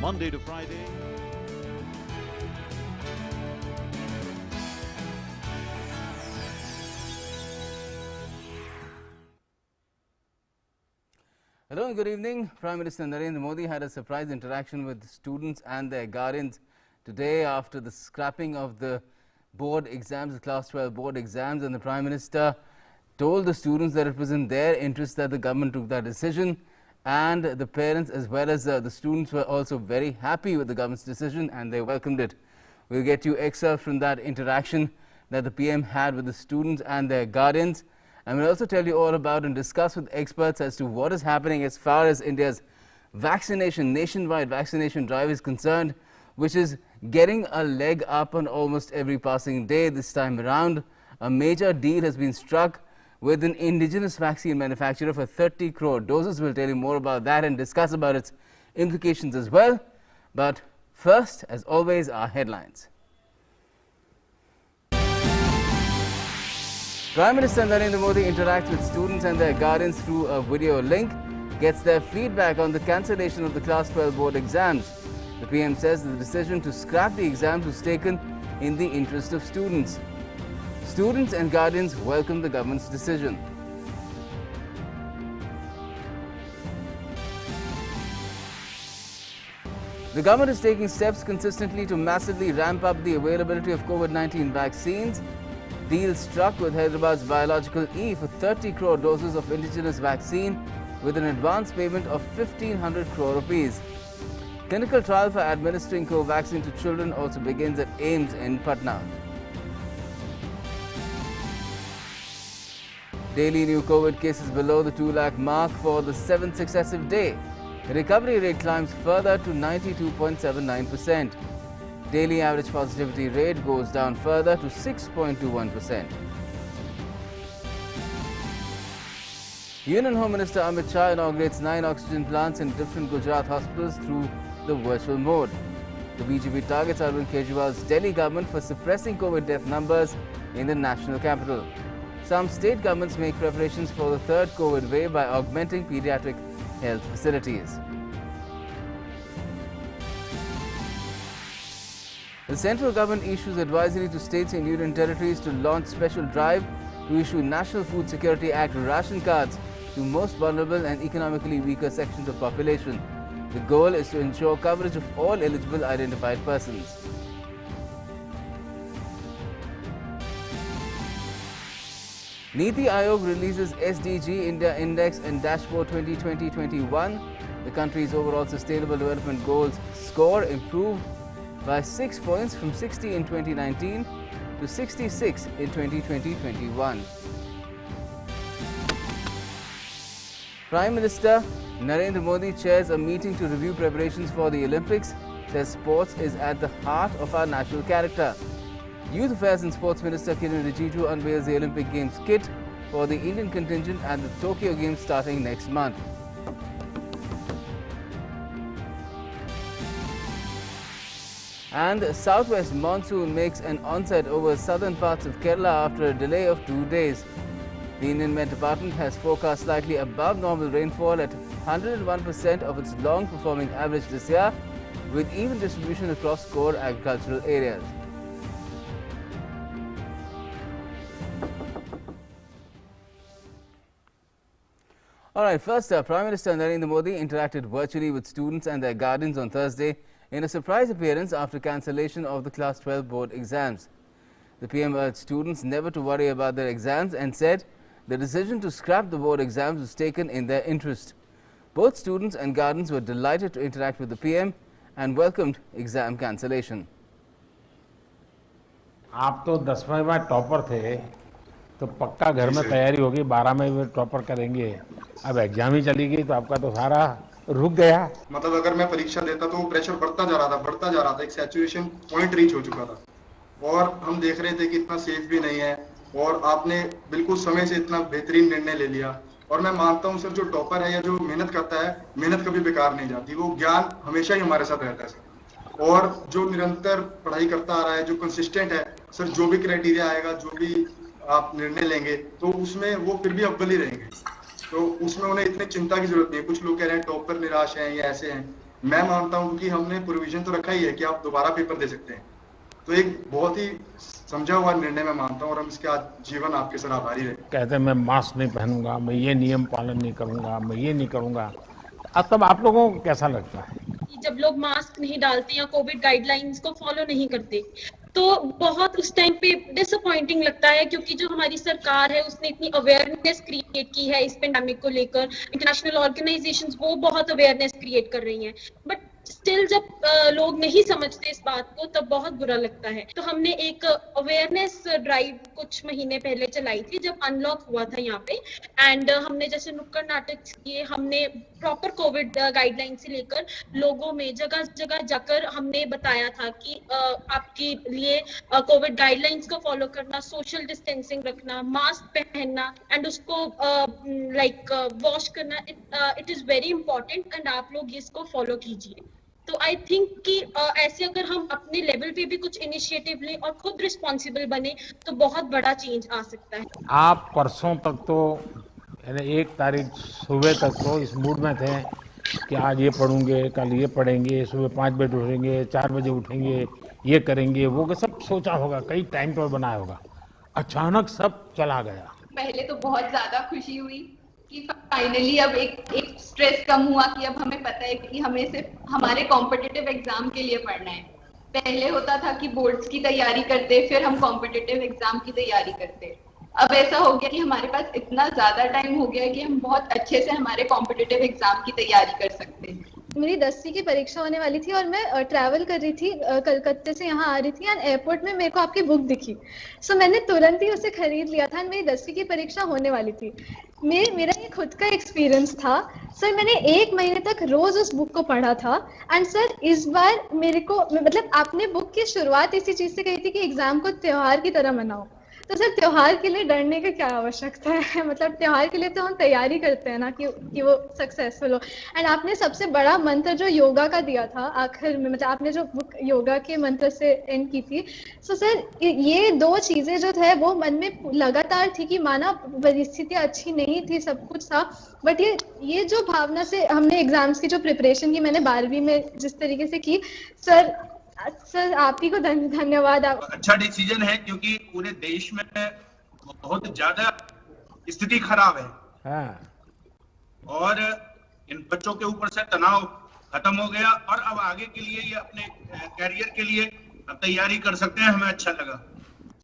Monday to Friday. Hello and good evening. Prime Minister Narendra Modi had a surprise interaction with students and their guardians today after the scrapping of the board exams, the Class 12 board exams, and the Prime Minister told the students that it was in their interest that the government took that decision, and the parents as well as the students were also very happy with the government's decision and they welcomed it. We'll get you excerpts from that interaction that the PM had with the students and their guardians. And we'll also tell you all about and discuss with experts as to what is happening as far as India's nationwide vaccination drive is concerned, which is getting a leg up on almost every passing day this time around. A major deal has been struck with an indigenous vaccine manufacturer for 30 crore doses. We'll tell you more about that and discuss about its implications as well. But first, as always, our headlines. Prime Minister Narendra Modi interacts with students and their guardians through a video link, gets their feedback on the cancellation of the Class 12 board exams. The PM says the decision to scrap the exams was taken in the interest of students. Students and guardians welcome the government's decision. The government is taking steps consistently to massively ramp up the availability of COVID-19 vaccines. Deal struck with Hyderabad's Biological E for 30 crore doses of indigenous vaccine with an advance payment of 1,500 crore rupees. Clinical trial for administering Covaxin to children also begins at AIIMS in Patna. Daily new COVID cases below the 2 lakh mark for the 7th successive day. The recovery rate climbs further to 92.79%. Daily average positivity rate goes down further to 6.21%. Union Home Minister Amit Shah inaugurates 9 oxygen plants in different Gujarat hospitals through the virtual mode. The BJP targets Arvind Kejriwal's Delhi government for suppressing COVID death numbers in the national capital. Some state governments make preparations for the third COVID wave by augmenting pediatric health facilities. The central government issues advisory to states and union territories to launch special drive to issue National Food Security Act ration cards to most vulnerable and economically weaker sections of population. The goal is to ensure coverage of all eligible identified persons. Niti Aayog releases SDG India Index and Dashboard 2020-21. The country's overall sustainable development goals score improved by 6 points from 60 in 2019 to 66 in 2020-21. Prime Minister Narendra Modi chairs a meeting to review preparations for the Olympics, says sports is at the heart of our national character. Youth Affairs and Sports Minister Kiran Rijiju unveils the Olympic Games kit for the Indian contingent at the Tokyo Games starting next month. And southwest monsoon makes an onset over southern parts of Kerala after a delay of 2 days. The Indian Met Department has forecast slightly above normal rainfall at 101% of its long-performing average this year, with even distribution across core agricultural areas. Alright, first up, Prime Minister Narendra Modi interacted virtually with students and their guardians on Thursday in a surprise appearance after cancellation of the Class 12 board exams. The PM urged students never to worry about their exams and said the decision to scrap the board exams was taken in their interest. Both students and guardians were delighted to interact with the PM and welcomed exam cancellation. आप तो 10वें में topper थे तो पक्का घर में तैयारी होगी 12 में टॉपर करेंगे अब एग्जाम ही चली गई तो आपका तो सारा रुक गया मतलब अगर मैं परीक्षा देता तो वो प्रेशर बढ़ता जा रहा था एक सैचुरेशन पॉइंट रीच हो चुका था और हम देख रहे थे कि इतना सेफ भी नहीं है और आपने बिल्कुल समय से इतना बेहतरीन निर्णय ले लिया और मैं मानता हूं सर जो टॉपर है या जो मेहनत करता है मेहनत कभी बेकार नहीं जाती वो ज्ञान हमेशा ही हमारे साथ रहता है सर और जो निरंतर पढ़ाई करता आ रहा है जो कंसिस्टेंट है सर जो भी क्राइटेरिया आएगा जो भी आप निर्णय लेंगे तो उसमें वो फिर भी अव्वल ही रहेंगे तो उसमें उन्हें इतनी चिंता की जरूरत नहीं है कुछ लोग कह रहे हैं टॉपर निराश हैं या ऐसे हैं मैं मानता हूँ कि हमने प्रोविजन तो रखा ही है कि आप दोबारा पेपर दे सकते हैं, तो एक बहुत ही समझा हुआ निर्णय मैं मानता हूँ, और हम इसके आज जीवन आपके सर आभारी रहे। कहते हैं मैं मास्क नहीं पहनूंगा, मैं ये नियम पालन नहीं करूंगा, मैं ये नहीं करूंगा। अब तब आप लोगों को कैसा लगता है? जब लोग मास्क नहीं डालते या कोविड गाइडलाइंस को फॉलो नहीं करते, तो बहुत उस टाइम पे डिसअपॉइंटिंग लगता है, क्योंकि जो हमारी सरकार है उसने इतनी अवेयरनेस क्रिएट की है इस पेंडेमिक को लेकर, इंटरनेशनल ऑर्गेनाइजेशंस वो बहुत अवेयरनेस क्रिएट कर रही हैं, बट स्टिल जब लोग नहीं समझते इस बात को तब बहुत बुरा लगता है। तो हमने एक अवेयरनेस ड्राइव कुछ महीने पहले चलाई थी जब अनलॉक हुआ था यहाँ पे, एंड हमने जैसे नुक्कड़ नाटक किए, हमने प्रॉपर कोविड गाइडलाइन से लेकर लोगों में जगह जगह जाकर हमने बताया था कि आपके लिए कोविड गाइडलाइंस को फॉलो करना, सोशल डिस्टेंसिंग रखना, मास्क पहनना एंड उसको लाइक वॉश करना, it is very important and आप लोग इसको फॉलो कीजिए। तो आई थिंक कि ऐसे अगर हम अपने लेवल पे भी कुछ इनिशिएटिव लें और खुद रिस्पॉन्सिबल बने तो बहुत बड़ा चेंज आ सकता है। आप परसों तक तो यानी 1 तारीख सुबह तक तो इस मूड में थे कि आज ये पढ़ूंगे, कल ये पढ़ेंगे, सुबह 5 बजे उठेंगे, 4 बजे उठेंगे, ये करेंगे, वो सब सोचा होगा, कई टाइम टेबल बनाया होगा। अचानक सब चला गया। पहले तो बहुत ज्यादा खुशी हुई कि फाइनली अब एक स्ट्रेस कम हुआ कि अब हमें पता है कि हमें सिर्फ हमारे कॉम्पिटिटिव एग्जाम के लिए पढ़ना है। पहले होता था कि बोर्ड्स की तैयारी करते, फिर हम कॉम्पिटिटिव एग्जाम की तैयारी करते। अब ऐसा हो गया कि हमारे पास इतना ज्यादा टाइम हो गया है कि हम बहुत अच्छे से हमारे कॉम्पिटिटिव एग्जाम की तैयारी कर सकते हैं। मेरी 10वीं की परीक्षा होने वाली थी और मैं ट्रैवल कर रही थी, कलकत्ते से यहाँ आ रही थी, एंड एयरपोर्ट में मेरे को आपकी बुक दिखी। सो मैंने तुरंत ही उसे खरीद लिया था, मेरी 10वीं की परीक्षा होने वाली थी। मेरा ये खुद का एक्सपीरियंस था सर, मैंने 1 महीने तक रोज उस बुक को पढ़ा था। एंड सर इस बार मेरे को मतलब आपने बुक की शुरुआत इसी चीज से कही थी कि एग्जाम को त्योहार की तरह मनाओ, तो सर त्योहार के लिए डरने की क्या आवश्यकता है? मतलब त्योहार के लिए तो हम तैयारी करते हैं ना कि वो सक्सेसफुल हो। एंड आपने सबसे बड़ा मंत्र जो योगा का दिया था आखिर में, मतलब आपने जो बुक योगा के मंत्र से एंड की थी, सो सर ये 2 चीजें जो थे वो मन में लगातार थी कि माना परिस्थितियां अच्छी नहीं थी, सब कुछ था, बट ये जो भावना से हमने एग्जाम्स की जो प्रिपरेशन की मैंने 12वीं में जिस तरीके से की, सर आप ही को धन्यवाद। अच्छा डिसीजन है क्योंकि पूरे देश में बहुत ज्यादा स्थिति खराब है। हाँ। और इन बच्चों के ऊपर से तनाव खत्म हो गया और अब आगे के लिए ये अपने कैरियर के लिए तैयारी कर सकते हैं। हमें अच्छा लगा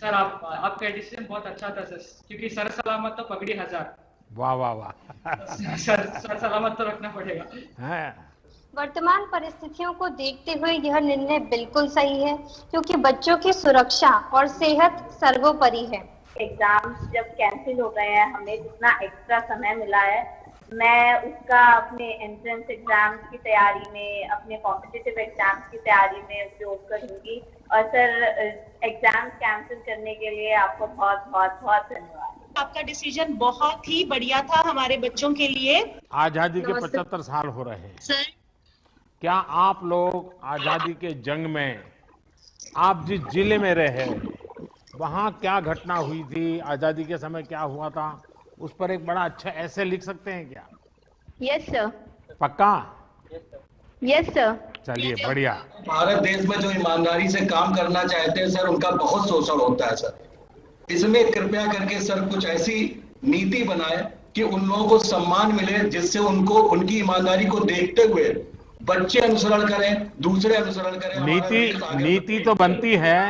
सर, आपका डिसीजन बहुत अच्छा था सर, क्योंकि सर सलामत तो पगड़ी 1000। वाह वाह वाह। सर सलामत तो रखना पड़ेगा। हाँ। वर्तमान परिस्थितियों को देखते हुए यह निर्णय बिल्कुल सही है, क्योंकि बच्चों की सुरक्षा और सेहत सर्वोपरि है। एग्जाम्स जब कैंसिल हो गए हैं, हमें जितना एक्स्ट्रा समय मिला है, मैं उसका अपने एंट्रेंस एग्जाम्स की तैयारी में, अपने कॉम्पिटिटिव एग्जाम्स की तैयारी में उपयोग करूंगी। और सर एग्जाम्स कैंसिल करने के लिए आपको बहुत बहुत बहुत धन्यवाद। आपका डिसीजन बहुत ही बढ़िया था हमारे बच्चों के लिए। आजादी के 75 साल हो रहे हैं सर, क्या आप लोग आजादी के जंग में, आप जिस जिले में रहे वहां क्या घटना हुई थी, आजादी के समय क्या हुआ था, उस पर एक बड़ा अच्छा ऐसे लिख सकते हैं क्या? Yes sir. पक्का? Yes sir. चलिए बढ़िया। भारत देश में जो ईमानदारी से काम करना चाहते हैं सर, उनका बहुत शोषण होता है सर। इसमें कृपया करके सर कुछ ऐसी नीति बनाए कि उन लोगों को सम्मान मिले, जिससे उनको उनकी ईमानदारी को देखते हुए बच्चे अनुसरण करें, दूसरे अनुसरण करें। नीति तो बनती है,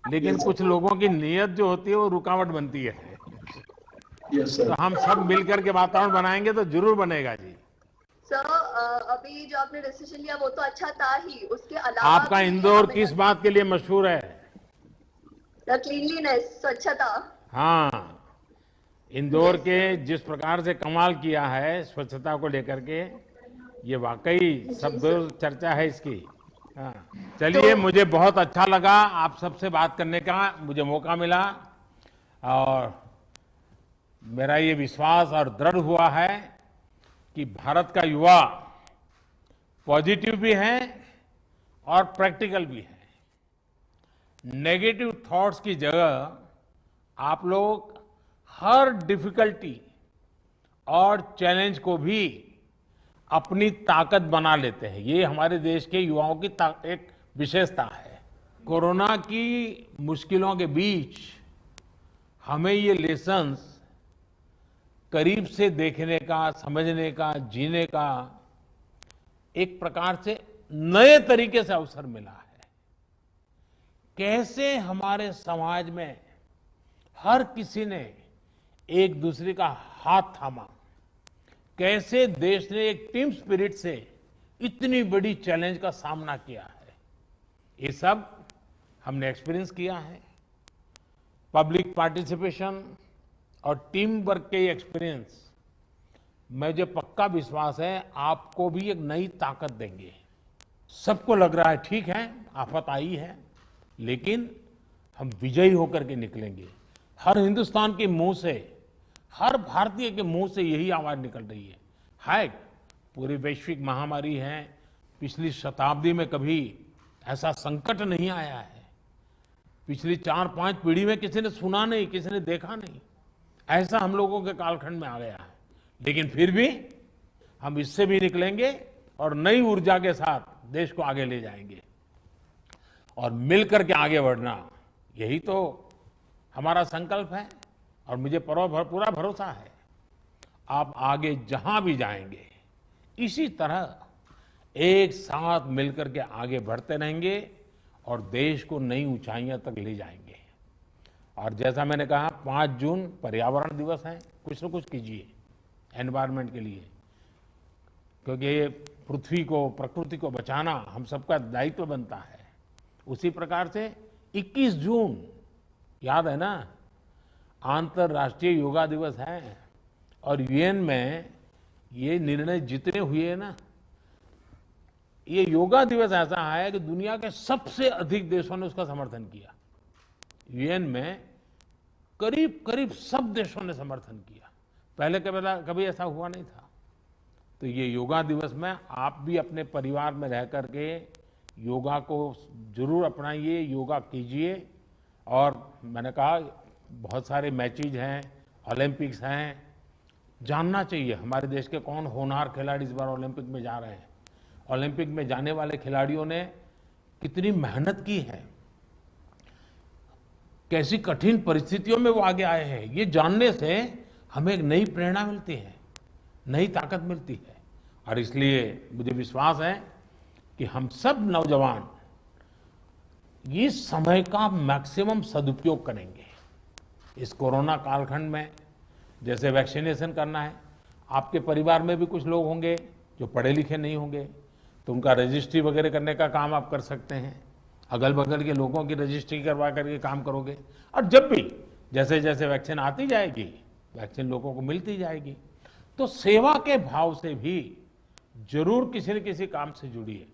लेकिन कुछ लोगों की नीयत जो होती है वो रुकावट बनती है। तो हम सब मिलकर के वातावरण बनाएंगे तो जरूर बनेगा जी। सर अभी जो आपने डिसीजन लिया वो तो अच्छा था ही, उसके अलावा आपका इंदौर किस बात के लिए मशहूर है? क्लीनलीनेस, स्वच्छता। हाँ, इंदौर के जिस प्रकार से कमाल किया है स्वच्छता को लेकर के, ये वाकई सब चर्चा है इसकी। हाँ, चलिए मुझे बहुत अच्छा लगा आप सबसे बात करने का मुझे मौका मिला, और मेरा ये विश्वास और दृढ़ हुआ है कि भारत का युवा पॉजिटिव भी है और प्रैक्टिकल भी है। नेगेटिव थॉट्स की जगह आप लोग हर डिफिकल्टी और चैलेंज को भी अपनी ताकत बना लेते हैं। ये हमारे देश के युवाओं की एक विशेषता है। कोरोना की मुश्किलों के बीच हमें ये लेसन्स करीब से देखने का, समझने का, जीने का एक प्रकार से नए तरीके से अवसर मिला है। कैसे हमारे समाज में हर किसी ने एक दूसरे का हाथ थामा, कैसे देश ने एक टीम स्पिरिट से इतनी बड़ी चैलेंज का सामना किया है, ये सब हमने एक्सपीरियंस किया है। पब्लिक पार्टिसिपेशन और टीम वर्क के एक्सपीरियंस, मुझे पक्का विश्वास है आपको भी एक नई ताकत देंगे। सबको लग रहा है ठीक है आफत आई है, लेकिन हम विजयी होकर के निकलेंगे। हर हिंदुस्तान के मुंह से, हर भारतीय के मुंह से यही आवाज निकल रही है। हाय, पूरी वैश्विक महामारी है, पिछली शताब्दी में कभी ऐसा संकट नहीं आया है, पिछली 4-5 पीढ़ी में किसी ने सुना नहीं, किसी ने देखा नहीं, ऐसा हम लोगों के कालखंड में आ गया है। लेकिन फिर भी हम इससे भी निकलेंगे और नई ऊर्जा के साथ देश को आगे ले जाएंगे और मिलकर के आगे बढ़ना, यही तो हमारा संकल्प है। और मुझे पूरा भरोसा है आप आगे जहां भी जाएंगे इसी तरह एक साथ मिलकर के आगे बढ़ते रहेंगे और देश को नई ऊंचाइयां तक ले जाएंगे। और जैसा मैंने कहा 5 जून पर्यावरण दिवस है, कुछ न कुछ कीजिए एनवायरनमेंट के लिए, क्योंकि ये पृथ्वी को, प्रकृति को बचाना हम सबका दायित्व बनता है। उसी प्रकार से 21 जून याद है ना, अंतर्राष्ट्रीय योगा दिवस है और यूएन में ये निर्णय जितने हुए ना, ये योगा दिवस ऐसा है कि दुनिया के सबसे अधिक देशों ने उसका समर्थन किया। यूएन में करीब करीब सब देशों ने समर्थन किया, पहले कभी ऐसा हुआ नहीं था। तो ये योगा दिवस में आप भी अपने परिवार में रह करके योगा को जरूर अपनाइए, योगा कीजिए। और मैंने कहा बहुत सारे मैचेज हैं, ओलंपिक्स हैं, जानना चाहिए हमारे देश के कौन होनहार खिलाड़ी इस बार ओलंपिक में जा रहे हैं। ओलंपिक में जाने वाले खिलाड़ियों ने कितनी मेहनत की है, कैसी कठिन परिस्थितियों में वो आगे आए हैं, ये जानने से हमें एक नई प्रेरणा मिलती है, नई ताकत मिलती है। और इसलिए मुझे विश्वास है कि हम सब नौजवान इस समय का मैक्सिमम सदुपयोग करेंगे। इस कोरोना कालखंड में जैसे वैक्सीनेशन करना है, आपके परिवार में भी कुछ लोग होंगे जो पढ़े लिखे नहीं होंगे, तो उनका रजिस्ट्री वगैरह करने का काम आप कर सकते हैं। अगल बगल के लोगों की रजिस्ट्री करवा करके काम करोगे। और जब भी जैसे जैसे वैक्सीन आती जाएगी, वैक्सीन लोगों को मिलती जाएगी, तो सेवा के भाव से भी जरूर किसी न किसी काम से जुड़िए।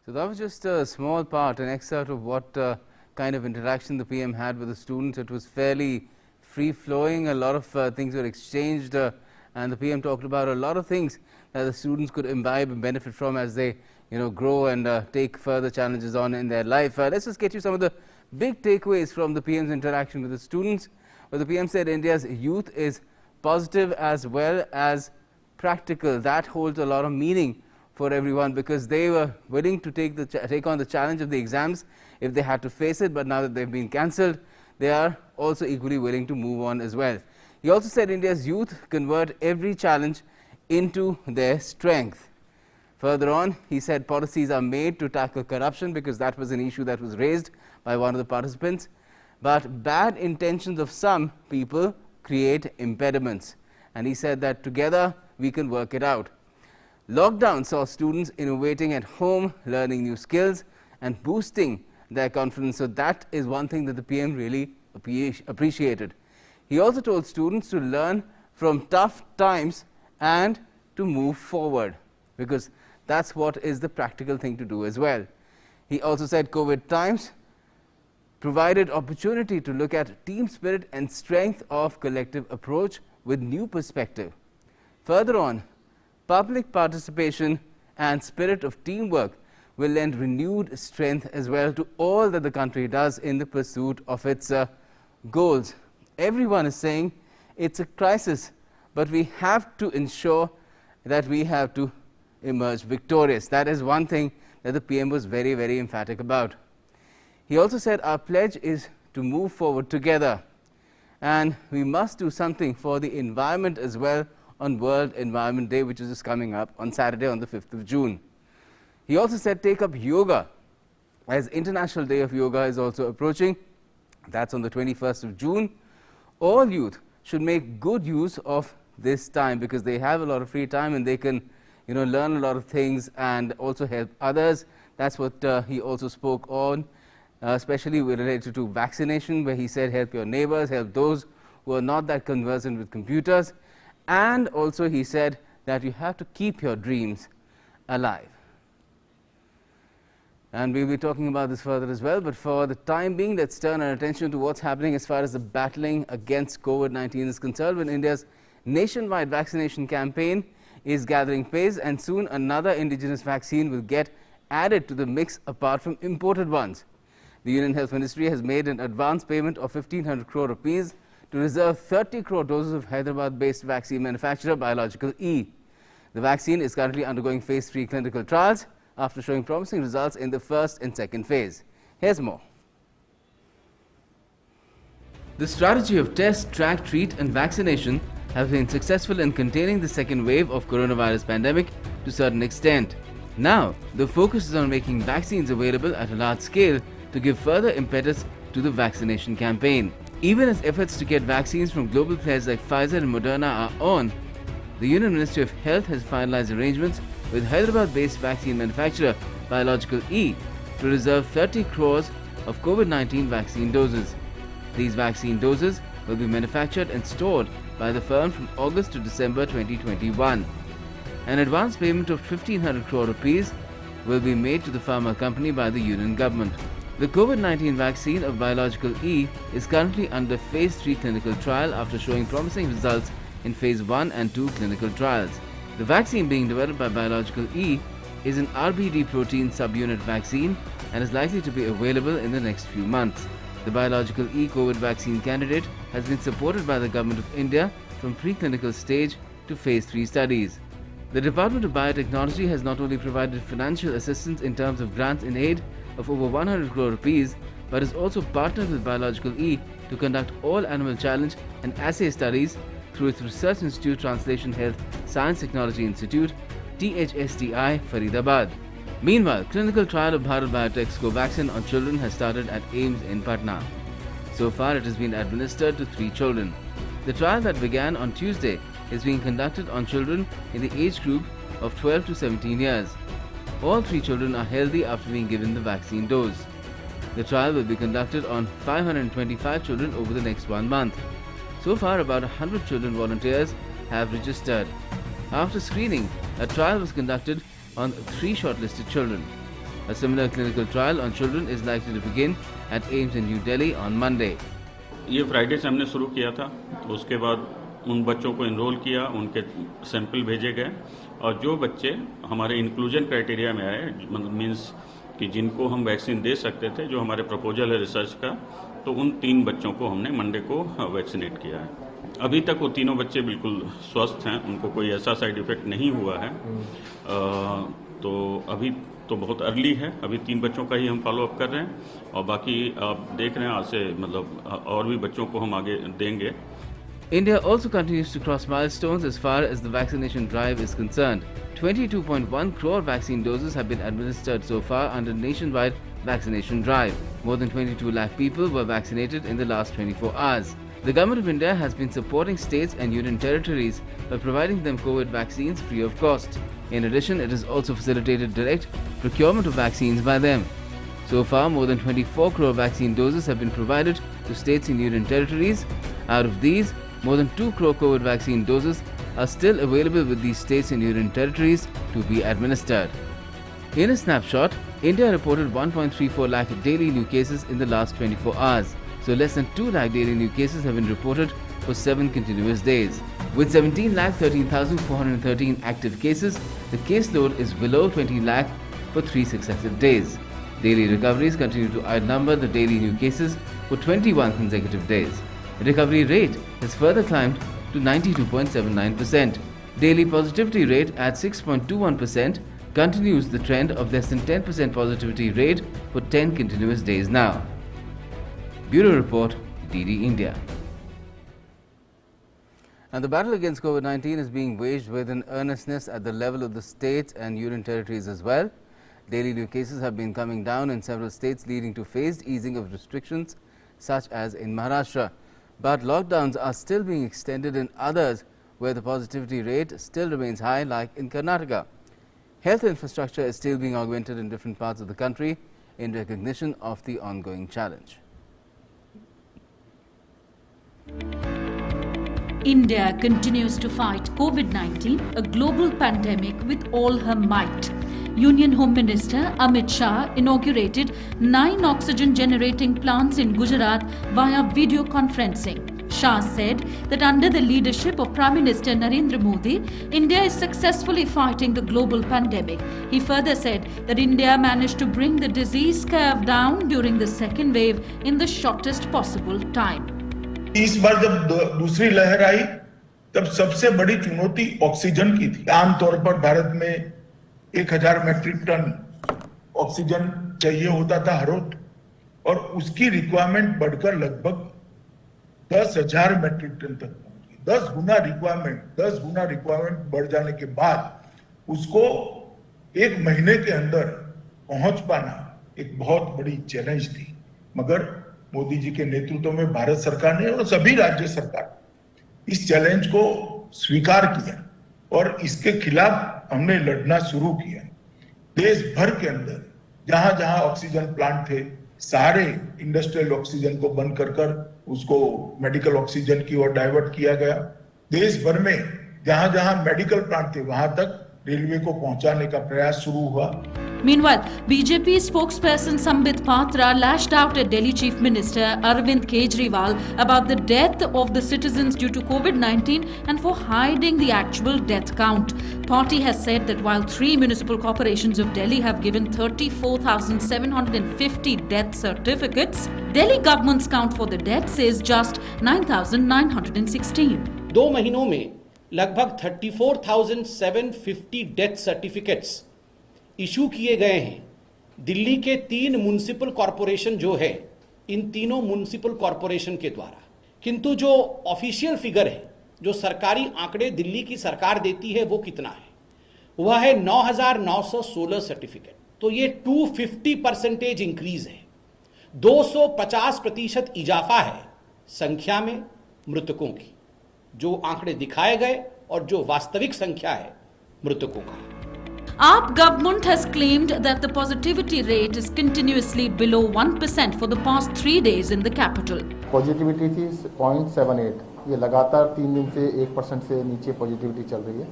So that was just a small part, an excerpt of what kind of interaction the PM had with the students. It was fairly free-flowing. A lot of things were exchanged, and the PM talked about a lot of things that the students could imbibe and benefit from as they, grow and take further challenges on in their life. Let's just get you some of the big takeaways from the PM's interaction with the students. Well, the PM said India's youth is positive as well as practical. That holds a lot of meaning for everyone, because they were willing to take on the challenge of the exams if they had to face it, but now that they've been cancelled, they are also equally willing to move on as well. He also said India's youth convert every challenge into their strength. Further on, he said policies are made to tackle corruption, because that was an issue that was raised by one of the participants, but bad intentions of some people create impediments, and he said that together we can work it out. Lockdown saw students innovating at home, learning new skills and boosting their confidence. So that is one thing that the PM really appreciated. He also told students to learn from tough times and to move forward, because that's what is the practical thing to do as well. He also said COVID times provided opportunity to look at team spirit and strength of collective approach with new perspective. Further on, public participation and spirit of teamwork will lend renewed strength as well to all that the country does in the pursuit of its goals. Everyone is saying it's a crisis, but we have to ensure that we have to emerge victorious. That is one thing that the PM was very, very emphatic about. He also said our pledge is to move forward together, and we must do something for the environment as well on World Environment Day, which is just coming up on Saturday on the 5th of June. He also said take up yoga, as International Day of Yoga is also approaching. That's on the 21st of June. All youth should make good use of this time because they have a lot of free time and they can, learn a lot of things and also help others. That's what he also spoke on, especially related to vaccination, where he said help your neighbors, help those who are not that conversant with computers. And also he said that you have to keep your dreams alive. And we'll be talking about this further as well, but for the time being, let's turn our attention to what's happening as far as the battling against COVID-19 is concerned, when India's nationwide vaccination campaign is gathering pace, and soon another indigenous vaccine will get added to the mix apart from imported ones. The Union Health Ministry has made an advance payment of 1,500 crore rupees to reserve 30 crore doses of Hyderabad-based vaccine manufacturer Biological E. The vaccine is currently undergoing phase 3 clinical trials after showing promising results in the first and second phase. Here's more. The strategy of test, track, treat and vaccination have been successful in containing the second wave of coronavirus pandemic to a certain extent. Now, the focus is on making vaccines available at a large scale to give further impetus to the vaccination campaign. Even as efforts to get vaccines from global players like Pfizer and Moderna are on, the Union Ministry of Health has finalized arrangements with Hyderabad-based vaccine manufacturer Biological E to reserve 30 crores of COVID-19 vaccine doses. These vaccine doses will be manufactured and stored by the firm from August to December 2021. An advance payment of 1,500 crore rupees will be made to the pharma company by the Union government. The COVID-19 vaccine of Biological E is currently under phase 3 clinical trial after showing promising results in phase 1 and 2 clinical trials. The vaccine being developed by Biological E is an RBD protein subunit vaccine and is likely to be available in the next few months. The Biological E COVID vaccine candidate has been supported by the Government of India from preclinical stage to phase 3 studies. The Department of Biotechnology has not only provided financial assistance in terms of grants in aid of over 100 crore rupees, but has also partnered with Biological E to conduct all animal challenge and assay studies through its research institute, Translation Health Science Technology Institute, THSTI, Faridabad. Meanwhile, clinical trial of Bharat Biotech's Covaxin on children has started at AIIMS in Patna. So far, it has been administered to 3 children. The trial that began on Tuesday is being conducted on children in the age group of 12 to 17 years. All 3 children are healthy after being given the vaccine dose. The trial will be conducted on 525 children over the next 1 month. So far, about 100 children volunteers have registered. After screening, a trial was conducted on 3 shortlisted children. A similar clinical trial on children is likely to begin at AIIMS in New Delhi on Monday. ये Friday से हमने शुरू किया था, उसके बाद उन बच्चों को इनरोल किया, उनके सैंपल भेजे गए और जो बच्चे हमारे इंक्लूजन क्राइटेरिया में आए, मीन्स कि जिनको हम वैक्सीन दे सकते थे, जो हमारे प्रपोजल है रिसर्च का, तो उन 3 बच्चों को हमने मंडे को वैक्सीनेट किया है। अभी तक वो तीनों बच्चे बिल्कुल स्वस्थ हैं, उनको कोई ऐसा साइड इफेक्ट नहीं हुआ है। तो अभी तो बहुत अर्ली है, अभी 3 बच्चों का ही हम फॉलो अप कर रहे हैं और बाकी आप देख रहे हैं आज से मतलब और भी बच्चों को हम आगे देंगे। India also continues to cross milestones as far as the vaccination drive is concerned. 22.1 crore vaccine doses have been administered so far under nationwide vaccination drive. More than 22 lakh people were vaccinated in the last 24 hours. The Government of India has been supporting states and union territories by providing them COVID vaccines free of cost. In addition, it has also facilitated direct procurement of vaccines by them. So far, more than 24 crore vaccine doses have been provided to states and union territories. Out of these, more than 2 crore COVID vaccine doses are still available with these states and union territories to be administered. In a snapshot, India reported 1.34 lakh daily new cases in the last 24 hours. So less than 2 lakh daily new cases have been reported for 7 continuous days. With 17,13,413 active cases, the caseload is below 20 lakh for 3 successive days. Daily recoveries continue to outnumber the daily new cases for 21 consecutive days. The recovery rate has further climbed to 92.79%. Daily positivity rate at 6.21% continues the trend of less than 10% positivity rate for 10 continuous days now. Bureau Report, DD India. And the battle against COVID-19 is being waged with an earnestness at the level of the states and union territories as well. Daily new cases have been coming down in several states, leading to phased easing of restrictions, such as in Maharashtra. But lockdowns are still being extended in others where the positivity rate still remains high, like in Karnataka. Health infrastructure is still being augmented in different parts of the country in recognition of the ongoing challenge. India continues to fight COVID-19, a global pandemic, with all her might. Union Home Minister Amit Shah inaugurated 9 oxygen-generating plants in Gujarat via video conferencing. Shah said that under the leadership of Prime Minister Narendra Modi, India is successfully fighting the global pandemic. He further said that India managed to bring the disease curve down during the second wave in the shortest possible time. इस बार जब दूसरी लहर आई तब सबसे बड़ी चुनौती oxygen की थी। आमतौर पर भारत में 1000 मैट्रिक टन ऑक्सीजन चाहिए होता था हर रोज और उसकी रिक्वायरमेंट बढ़कर लगभग 10,000 मैट्रिक टन तक पहुंच गई। 10 गुना रिक्वायरमेंट बढ़ जाने के बाद उसको एक महीने के अंदर पहुंच पाना एक बहुत बड़ी चैलेंज थी, मगर मोदी जी के नेतृत्व में भारत सरकार ने और सभी राज्य सरकार इस चैलेंज को स्वीकार किया और इसके खिलाफ हमने लड़ना शुरू किया। देश भर के अंदर जहां जहां ऑक्सीजन प्लांट थे, सारे इंडस्ट्रियल ऑक्सीजन को बंद कर उसको मेडिकल ऑक्सीजन की ओर डाइवर्ट किया गया। देश भर में जहां जहां मेडिकल प्लांट थे वहां तक रेलवे को पहुंचाने का प्रयास शुरू हुआ। Meanwhile, BJP spokesperson Sambit Patra lashed out at Delhi Chief Minister Arvind Kejriwal about the death of the citizens due to COVID-19 and for hiding the actual death count. Party has said that while 3 municipal corporations of Delhi have given 34,750 death certificates, Delhi government's count for the deaths is just 9,916. 2 महीनों में लगभग 34,750 death certificates issue किए गए हैं। दिल्ली के 3 municipal corporation जो है, इन तीनों म्युनिसिपल कॉरपोरेशन के द्वारा, किंतु जो ऑफिशियल फिगर है, जो सरकारी आंकड़े दिल्ली की सरकार देती है, वो कितना है? वह है 9,916 सर्टिफिकेट। तो ये 250% इंक्रीज है, 250% इजाफा है संख्या में मृतकों की, जो आंकड़े दिखाए गए और जो वास्तविक संख्या है मृतकों का। AAP government has claimed that the positivity rate is continuously below 1% for the past 3 days in the capital. Positivity थी 0.78, ये लगातार 3 दिन से 1% से नीचे पॉजिटिविटी चल रही है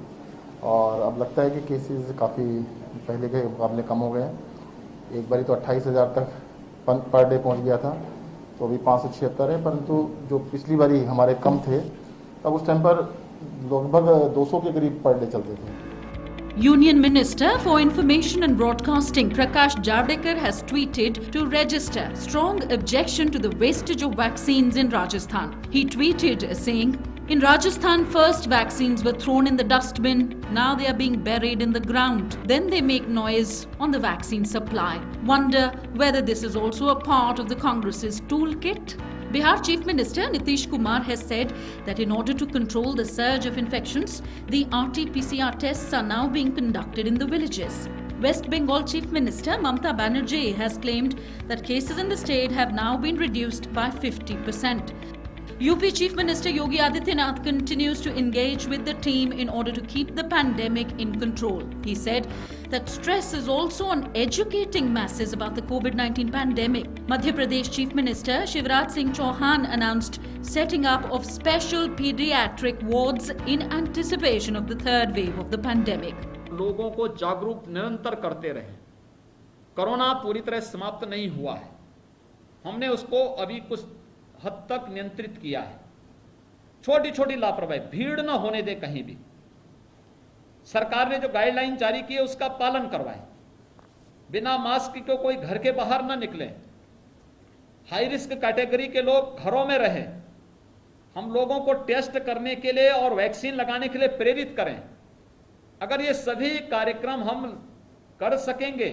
और अब लगता है कि केसेस काफ़ी पहले के मुकाबले कम हो गए हैं। एक बारी तो 28,000 तक पर डे पहुंच गया था, तो अभी 576 है, परंतु जो पिछली बारी हमारे कम थे तब उस टाइम पर लगभग 200 के करीब पर डे चलते थे। Union Minister for Information and Broadcasting Prakash Javadekar has tweeted to register strong objection to the wastage of vaccines in Rajasthan. He tweeted saying, "In Rajasthan, first vaccines were thrown in the dustbin, now they are being buried in the ground. Then they make noise on the vaccine supply. Wonder whether this is also a part of the Congress's toolkit?" Bihar Chief Minister Nitish Kumar has said that in order to control the surge of infections, the RT-PCR tests are now being conducted in the villages. West Bengal Chief Minister Mamata Banerjee has claimed that cases in the state have now been reduced by 50%. UP Chief Minister Yogi Adityanath continues to engage with the team in order to keep the pandemic in control. He said that stress is also on educating masses about the COVID-19 pandemic. Madhya Pradesh Chief Minister Shivraj Singh Chauhan announced setting up of special pediatric wards in anticipation of the third wave of the pandemic. लोगों को जागरूक निरंतर करते रहे। Corona पूरी तरह समाप्त नहीं हुआ है, हमने उसको अभी कुछ हद तक नियंत्रित किया है। छोटी छोटी लापरवाही, भीड़ न होने दे कहीं भी। सरकार ने जो गाइडलाइन जारी की है उसका पालन करवाएं। बिना मास्क के कोई घर के बाहर न निकले। हाई रिस्क कैटेगरी के लोग घरों में रहें। हम लोगों को टेस्ट करने के लिए और वैक्सीन लगाने के लिए प्रेरित करें। अगर ये सभी कार्यक्रम हम कर सकेंगे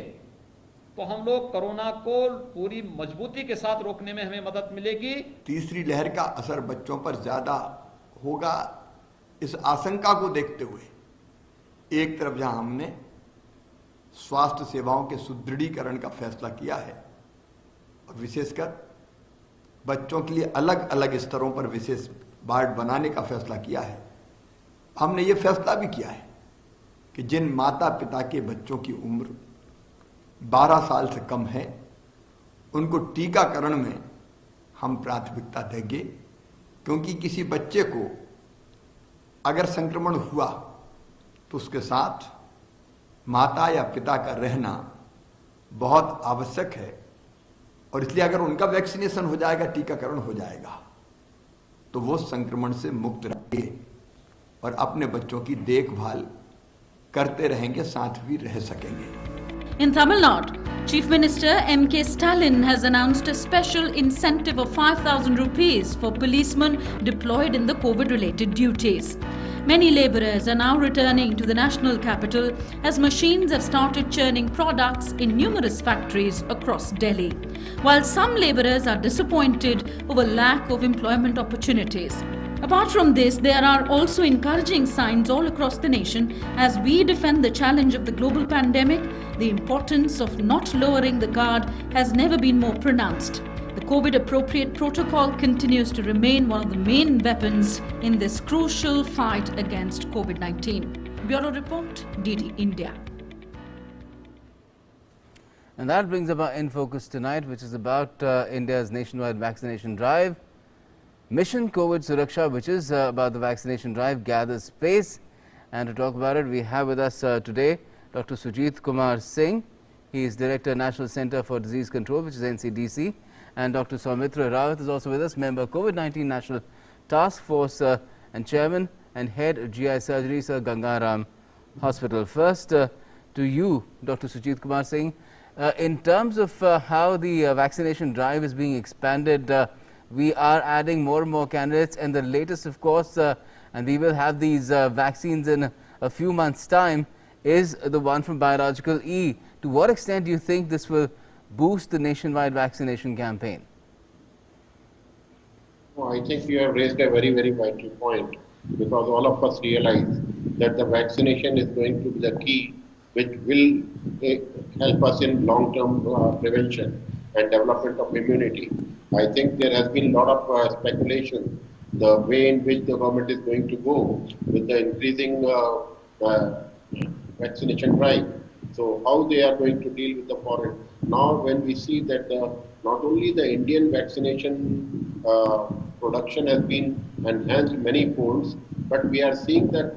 तो हम लोग कोरोना को पूरी मजबूती के साथ रोकने में हमें मदद मिलेगी। तीसरी लहर का असर बच्चों पर ज्यादा होगा, इस आशंका को देखते हुए एक तरफ जहां हमने स्वास्थ्य सेवाओं के सुदृढ़ीकरण का फैसला किया है और विशेषकर बच्चों के लिए अलग अलग स्तरों पर विशेष वार्ड बनाने का फैसला किया है, हमने ये फैसला भी किया है कि जिन माता पिता के बच्चों की उम्र 12 साल से कम है उनको टीकाकरण में हम प्राथमिकता देंगे, क्योंकि किसी बच्चे को अगर संक्रमण हुआ तो उसके साथ माता या पिता का रहना बहुत आवश्यक है और इसलिए अगर उनका वैक्सीनेशन हो जाएगा, टीकाकरण हो जाएगा तो वो संक्रमण से मुक्त रहेंगे और अपने बच्चों की देखभाल करते रहेंगे, साथ भी रह सकेंगे। In Tamil Nadu, Chief Minister M.K. Stalin has announced a special incentive of 5,000 rupees for policemen deployed in the COVID-related duties. Many labourers are now returning to the national capital as machines have started churning products in numerous factories across Delhi. While some labourers are disappointed over lack of employment opportunities. Apart from this, there are also encouraging signs all across the nation as we defend the challenge of the global pandemic. The importance of not lowering the guard has never been more pronounced. The COVID-appropriate protocol continues to remain one of the main weapons in this crucial fight against COVID-19. Bureau Report, DD India. And that brings up our In Focus tonight, which is about India's nationwide vaccination drive. Mission COVID Suraksha, which is about the vaccination drive, gathers pace. And to talk about it, we have with us today Dr. Sujit Kumar Singh. He is Director, National Centre for Disease Control, which is NCDC. And Dr. Soumitra Rawat is also with us, member COVID-19 National Task Force and Chairman and Head of GI Surgery, Sir Gangaram Hospital. First, to you, Dr. Sujit Kumar Singh. In terms of how the vaccination drive is being expanded, we are adding more and more candidates, and the latest, of course, and we will have these vaccines in a few months' time, is the one from Biological E. To what extent do you think this will boost the nationwide vaccination campaign? Well, I think you have raised a very, very vital point, because all of us realize that the vaccination is going to be the key which will help us in long-term prevention and development of immunity. I think there has been a lot of speculation, the way in which the government is going to go with the increasing vaccination drive. So how they are going to deal with the foreign. Now when we see that not only the Indian vaccination production has been enhanced many folds, but we are seeing that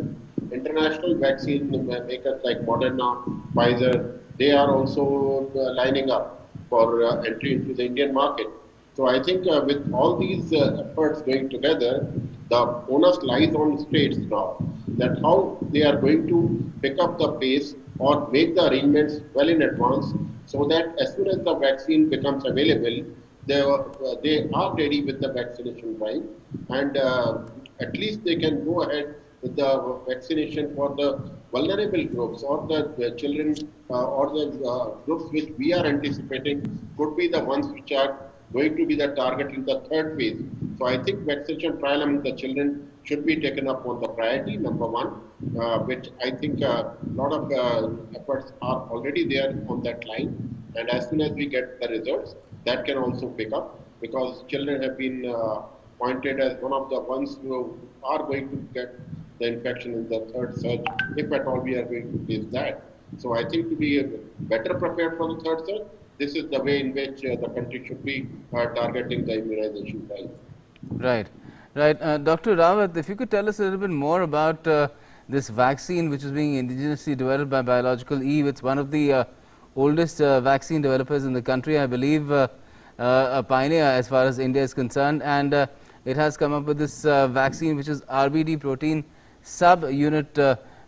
international vaccine makers like Moderna, Pfizer, they are also lining up for entry into the Indian market. So I think with all these efforts going together, the onus lies on states now, that how they are going to pick up the pace or make the arrangements well in advance, so that as soon as the vaccine becomes available, they are ready with the vaccination drive, and at least they can go ahead with the vaccination for the vulnerable groups or the children or the groups which we are anticipating could be the ones which are going to be the target in the third phase. So I think vaccination trial among the children should be taken up on the priority number one, which I think a lot of efforts are already there on that line. And as soon as we get the results, that can also pick up, because children have been pointed as one of the ones who are going to get the infection in the third surge, if at all we are going to face that. So I think to be better prepared for the third surge, this is the way in which the country should be targeting the immunization drive. Right, right. Dr. Rawat, if you could tell us a little bit more about this vaccine which is being indigenously developed by Biological E. It's one of the oldest vaccine developers in the country, I believe a pioneer as far as India is concerned, and it has come up with this vaccine which is RBD protein sub-unit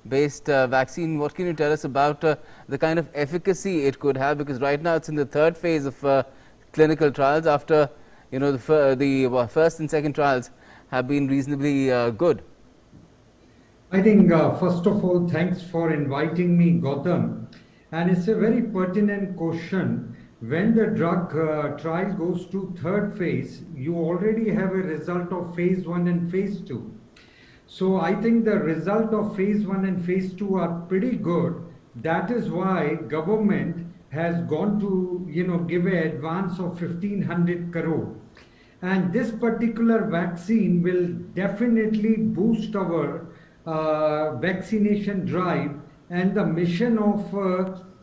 based vaccine. What can you tell us about the kind of efficacy it could have? Because right now it's in the third phase of clinical trials after the first and second trials have been reasonably good. I think, first of all, thanks for inviting me, Gautam. And it's a very pertinent question. When the drug trial goes to third phase, you already have a result of phase 1 and phase 2. So I think the result of phase 1 and phase 2 are pretty good. That is why government has gone to, give an advance of 1500 crore. And this particular vaccine will definitely boost our vaccination drive and the mission of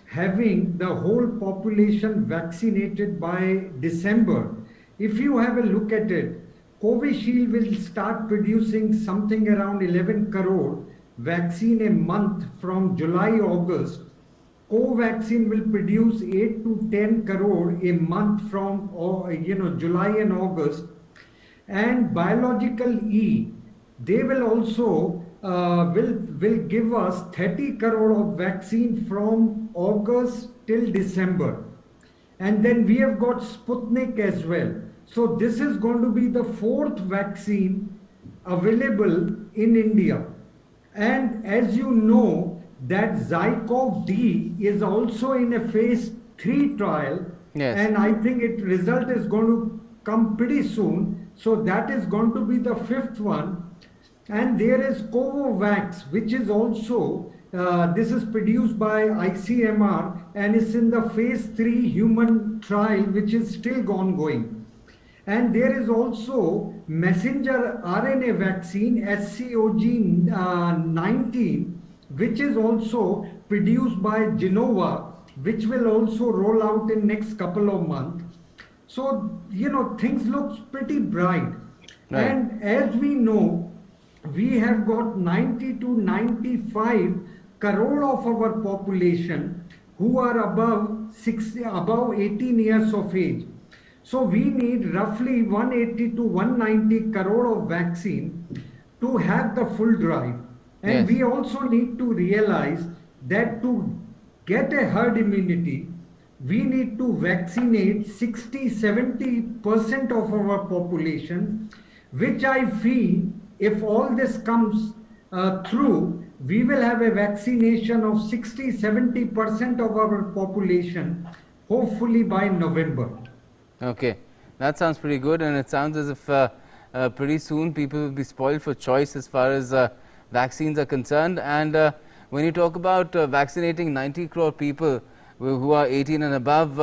having the whole population vaccinated by December. If you have a look at it, Covishield will start producing something around 11 crore vaccine a month from July, August. Covaxin will produce 8 to 10 crore a month from July and August. And Biological E, they will also will give us 30 crore of vaccine from August till December. And then we have got Sputnik as well. So this is going to be the fourth vaccine available in India. And as you know, that Zycov-D is also in a phase 3 trial. Yes. And I think its result is going to come pretty soon. So that is going to be the fifth one. And there is Covovax, which is also, this is produced by ICMR and is in the phase 3 human trial, which is still ongoing. And there is also messenger RNA vaccine, SCOG-19, which is also produced by Genova, which will also roll out in next couple of months. So, things look pretty bright. Right. And as we know, we have got 90 to 95 crore of our population who are above 18 years of age. So we need roughly 180 to 190 crore of vaccine to have the full drive. And Yes. we also need to realize that to get a herd immunity, we need to vaccinate 60-70% of our population, which I feel if all this comes through, we will have a vaccination of 60-70% of our population, hopefully by November. Okay, that sounds pretty good, and it sounds as if pretty soon people will be spoiled for choice as far as vaccines are concerned. And when you talk about vaccinating 90 crore people who are 18 and above,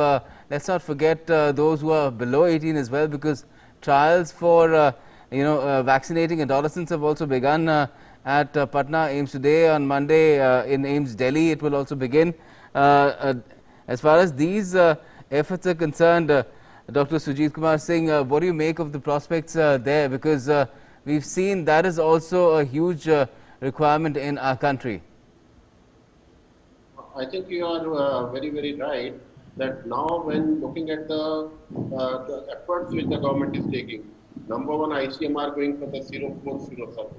let's not forget those who are below 18 as well, because trials for vaccinating adolescents have also begun at Patna AIIMS today. On Monday in AIIMS Delhi it will also begin. As far as these efforts are concerned, Dr. Sujit Kumar Singh, what do you make of the prospects there? Because we've seen that is also a huge requirement in our country. I think you are very, very right that now when looking at the efforts which the government is taking, number one, ICMR going for the 0407.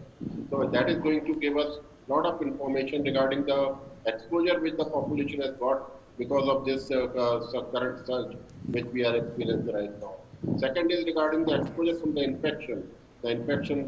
So that is going to give us a lot of information regarding the exposure which the population has got because of this current surge which we are experiencing right now. Second is regarding the exposure from the infection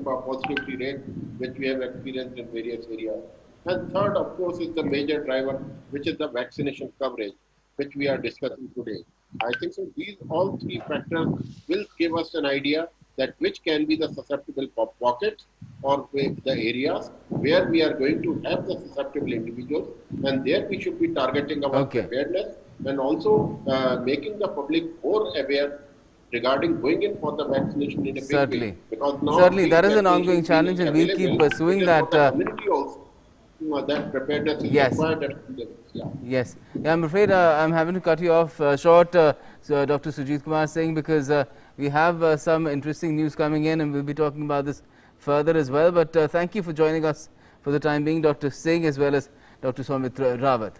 positivity rate which we have experienced in various areas. And third, of course, is the major driver, which is the vaccination coverage, which we are discussing today. I think so these all three factors will give us an idea that which can be the susceptible pockets or the areas where we are going to have the susceptible individuals, and there we should be targeting our preparedness and also making the public more aware regarding going in for the vaccination in a big way. Because now that is an ongoing challenge, and we'll keep pursuing that. Community also, that preparedness is required. Yes. Yeah, I'm afraid I'm having to cut you off short, so Dr. Sujit Kumar Singh, because we have some interesting news coming in, and we'll be talking about this further as well. But thank you for joining us for the time being, Dr. Singh, as well as Dr. Soumitra Rawat.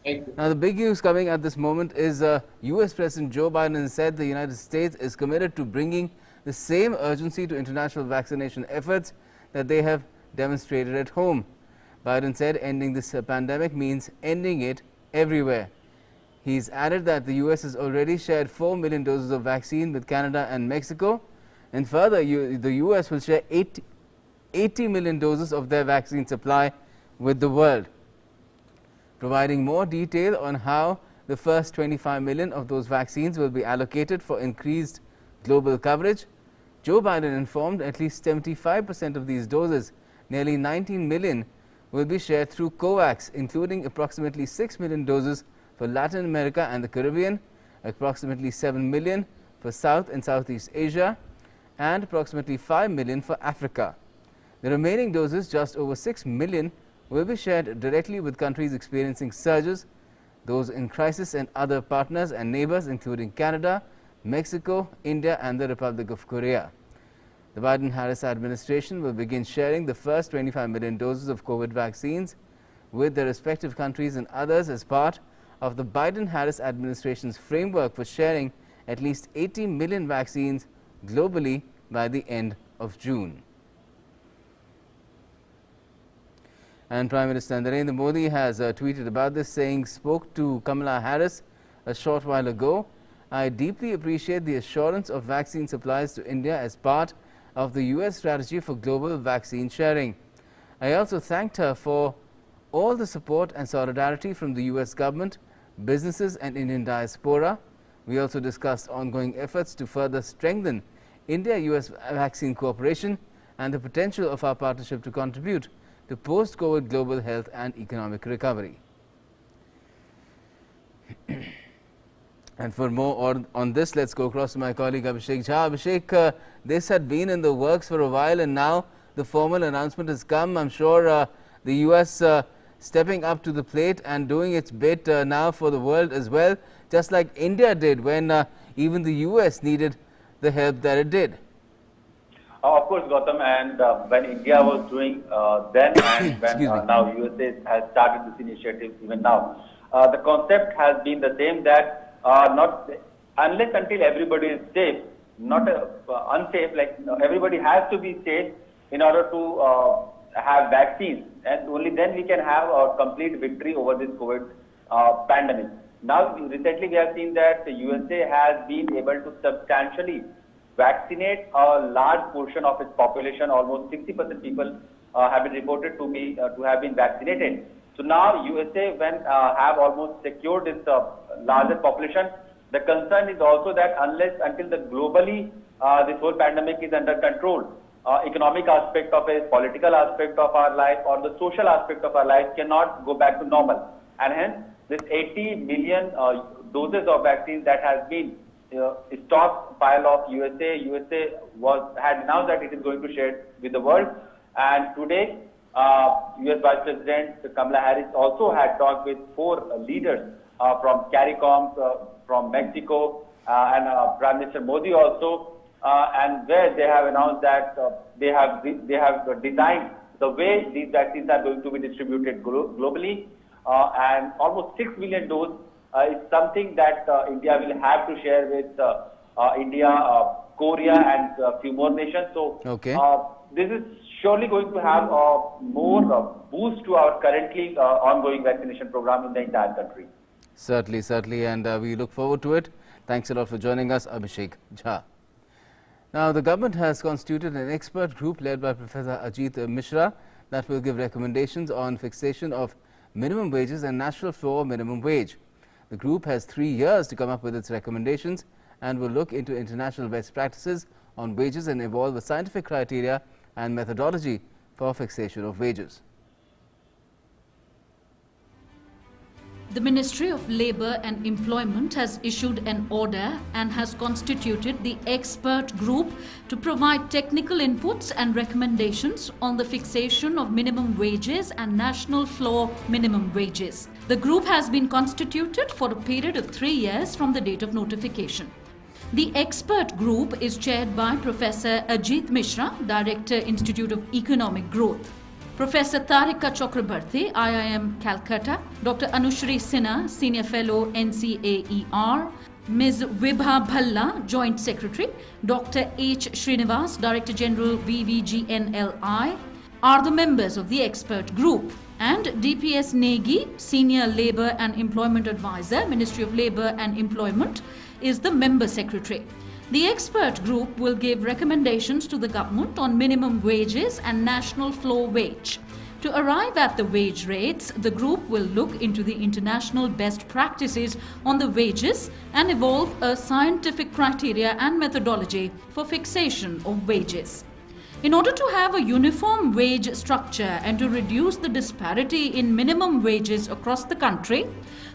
Thank you. Now, the big news coming at this moment is US President Joe Biden has said the United States is committed to bringing the same urgency to international vaccination efforts that they have demonstrated at home. Biden said ending this pandemic means ending it everywhere. He's added that the US has already shared 4 million doses of vaccine with Canada and Mexico, And further, the US will share 80 million doses of their vaccine supply with the world. Providing more detail on how the first 25 million of those vaccines will be allocated for increased global coverage, Joe Biden informed at least 75% of these doses, nearly 19 million, will be shared through COVAX, including approximately 6 million doses for Latin America and the Caribbean, approximately 7 million for South and Southeast Asia, and approximately 5 million for Africa. The remaining doses, just over 6 million, will be shared directly with countries experiencing surges, those in crisis, and other partners and neighbors including Canada, Mexico, India and the Republic of Korea. The Biden-Harris administration will begin sharing the first 25 million doses of COVID vaccines with the respective countries and others as part of the Biden-Harris administration's framework for sharing at least 80 million vaccines globally by the end of June. And Prime Minister Narendra Modi has tweeted about this, saying, "Spoke to Kamala Harris a short while ago. I deeply appreciate the assurance of vaccine supplies to India as part of the US strategy for global vaccine sharing. I also thanked her for all the support and solidarity from the US government, businesses and Indian diaspora. We also discussed ongoing efforts to further strengthen India-US vaccine cooperation and the potential of our partnership to contribute to post-COVID global health and economic recovery." And for more on this, let's go across to my colleague Abhishek Jha. Abhishek, this had been in the works for a while and now the formal announcement has come. I'm sure the US stepping up to the plate and doing its bit now for the world as well, just like India did when even the US needed the help that it did. Of course, Gautam, and when India was doing then and when now USA has started this initiative even now, the concept has been the same, that not unless until everybody is safe, not unsafe, like everybody has to be safe in order to have vaccines, and only then we can have a complete victory over this COVID pandemic. Now, recently we have seen that the USA has been able to substantially vaccinate a large portion of its population. Almost 60% people have been reported to have been vaccinated. So now USA, when have almost secured its largest population, the concern is also that unless until the globally this whole pandemic is under control, economic aspect of it, political aspect of our life, or the social aspect of our life cannot go back to normal. And hence, this 80 million doses of vaccines that has been stockpile of USA had announced that it is going to share with the world. And today, US Vice President Kamala Harris also had talked with 4 leaders from CARICOM, from Mexico, and Prime Minister Modi also, and where they have announced that they have designed the way these vaccines are going to be distributed globally, and almost 6 million doses is something that India will have to share with India, Korea, and a few more nations. So this is surely going to have more boost to our currently ongoing vaccination program in the entire country. Certainly, and we look forward to it. Thanks a lot for joining us, Abhishek Jha. Now, the government has constituted an expert group led by Professor Ajit Mishra that will give recommendations on fixation of minimum wages and national floor minimum wage. The group has 3 years to come up with its recommendations and will look into international best practices on wages and evolve a scientific criteria and methodology for fixation of wages. The Ministry of Labour and Employment has issued an order and has constituted the expert group to provide technical inputs and recommendations on the fixation of minimum wages and national floor minimum wages. The group has been constituted for a period of 3 years from the date of notification. The expert group is chaired by Professor Ajit Mishra, Director, Institute of Economic Growth, Professor Tarika Chakrabarti, IIM Calcutta, Dr. Anushri Sinha, Senior Fellow, NCAER, Ms. Vibha Bhalla, Joint Secretary, Dr. H. Srinivas, Director General, VVGNLI, are the members of the expert group, and DPS Negi, Senior Labour and Employment Advisor, Ministry of Labour and Employment, is the member secretary. The expert group will give recommendations to the government on minimum wages and national floor wage. To arrive at the wage rates, the group will look into the international best practices on the wages and evolve a scientific criteria and methodology for fixation of wages. In order to have a uniform wage structure and to reduce the disparity in minimum wages across the country,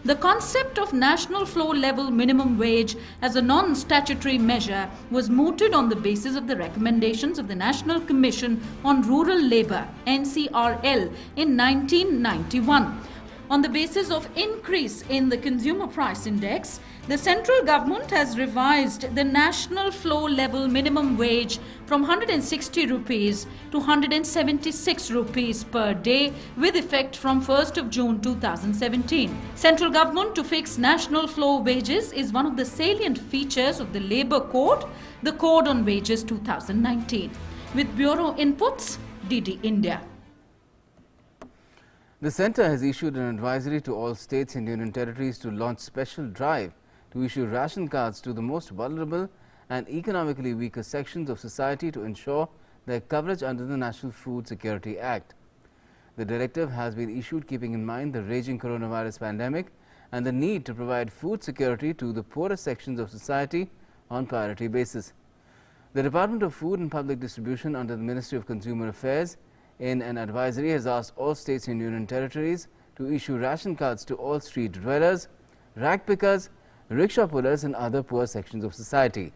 the concept of national floor level minimum wage as a non-statutory measure was mooted on the basis of the recommendations of the National Commission on Rural Labour (NCRL) in 1991. On the basis of increase in the consumer price index, the central government has revised the national floor level minimum wage from 160 rupees to 176 rupees per day with effect from 1st of June 2017. Central government to fix national floor wages is one of the salient features of the Labour Code, the Code on Wages 2019. With Bureau Inputs, DD India. The Centre has issued an advisory to all states and union territories to launch special drive to issue ration cards to the most vulnerable and economically weaker sections of society to ensure their coverage under the National Food Security Act. The directive has been issued keeping in mind the raging coronavirus pandemic and the need to provide food security to the poorest sections of society on priority basis. The Department of Food and Public Distribution under the Ministry of Consumer Affairs in an advisory has asked all states and union territories to issue ration cards to all street dwellers, rag pickers, rickshaw pullers and other poor sections of society.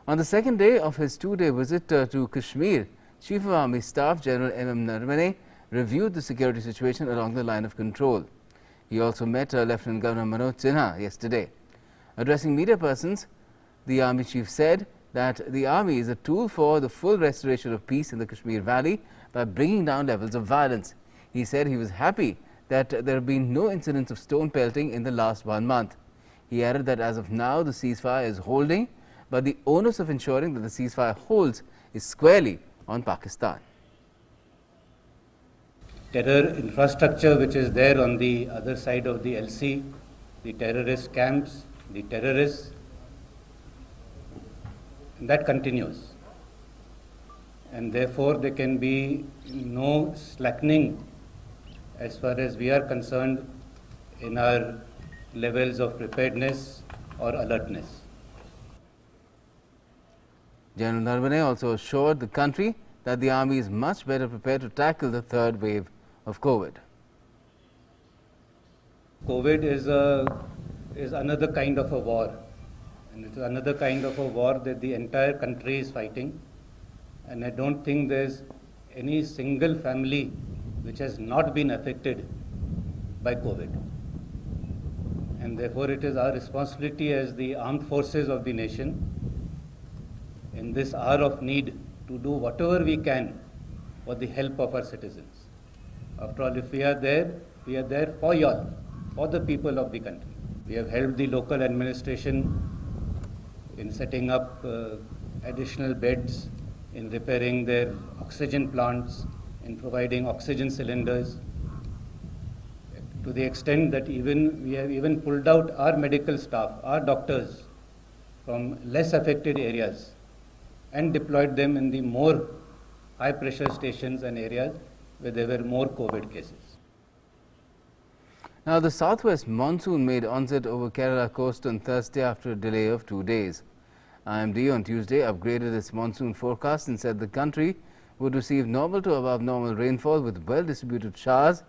On the second day of his two-day visit to Kashmir, Chief of Army Staff General M.M. Naravane reviewed the security situation along the line of control. He also met Lieutenant Governor Manoj Sinha yesterday. Addressing media persons, the Army Chief said that the Army is a tool for the full restoration of peace in the Kashmir Valley by bringing down levels of violence. He said he was happy that there have been no incidents of stone pelting in the last 1 month. He added that as of now the ceasefire is holding, but the onus of ensuring that the ceasefire holds is squarely on Pakistan. Terror infrastructure which is there on the other side of the LC, the terrorist camps, the terrorists, that continues. And therefore there can be no slackening as far as we are concerned in our levels of preparedness or alertness. General Naravane also assured the country that the Army is much better prepared to tackle the third wave of COVID. COVID is another kind of a war, and it's another kind of a war that the entire country is fighting, and I don't think there's any single family which has not been affected by COVID. And therefore it is our responsibility as the armed forces of the nation in this hour of need to do whatever we can for the help of our citizens. After all, if we are there for you all, for the people of the country. We have helped the local administration in setting up additional beds, in repairing their oxygen plants, in providing oxygen cylinders, to the extent that we have even pulled out our medical staff, our doctors, from less affected areas and deployed them in the more high pressure stations and areas where there were more COVID cases. Now, the southwest monsoon made onset over Kerala coast on Thursday after a delay of 2 days. IMD on Tuesday upgraded its monsoon forecast and said the country would receive normal to above normal rainfall with well-distributed showers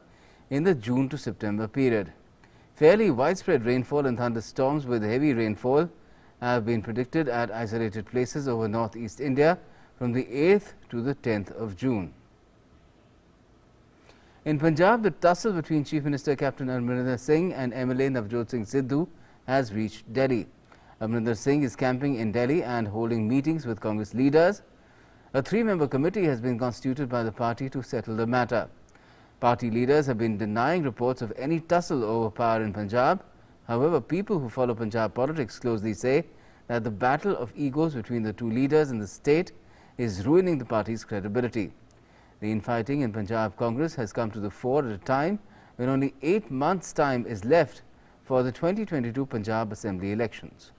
in the June to September period. Fairly widespread rainfall and thunderstorms with heavy rainfall have been predicted at isolated places over northeast India from the 8th to the 10th of June. In Punjab, the tussle between Chief Minister Captain Amrinder Singh and MLA Navjot Singh Sidhu has reached Delhi. Amrinder Singh is camping in Delhi and holding meetings with Congress leaders. A 3-member committee has been constituted by the party to settle the matter. Party leaders have been denying reports of any tussle over power in Punjab. However, people who follow Punjab politics closely say that the battle of egos between the two leaders in the state is ruining the party's credibility. The infighting in Punjab Congress has come to the fore at a time when only 8 months' time is left for the 2022 Punjab Assembly elections.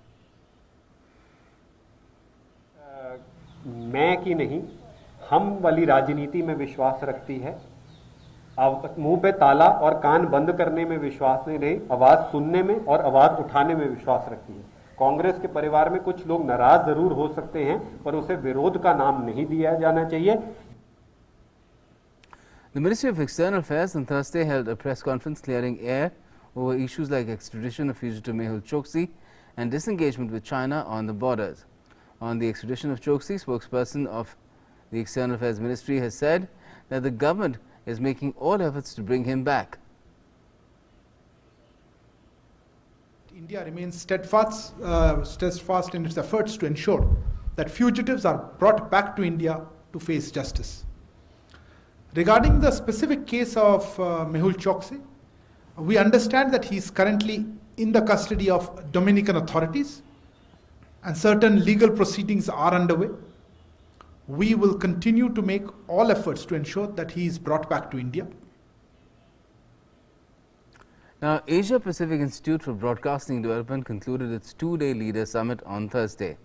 मैं की नहीं, हम वाली राजनीति में विश्वास रखती है। अब मुंह पे ताला और कान बंद करने में विश्वास नहीं रही, आवाज सुनने में और आवाज उठाने में विश्वास रखती है। कांग्रेस के परिवार में कुछ लोग नाराज जरूर हो सकते हैं, पर उसे विरोध का नाम नहीं दिया जाना चाहिए। The Ministry of External Affairs on Thursday held a press conference clearing air over issues like extradition of fugitive Mehul Choksi and disengagement with China on the borders. On the extradition of Choksi, spokesperson of the External Affairs Ministry has said that the government is making all efforts to bring him back. India remains steadfast in its efforts to ensure that fugitives are brought back to India to face justice. Regarding the specific case of Mehul Choksi, we understand that he is currently in the custody of Dominican authorities and certain legal proceedings are underway. We will continue to make all efforts to ensure that he is brought back to India. Now, Asia Pacific Institute for Broadcasting Development concluded its two-day Leader Summit on Thursday.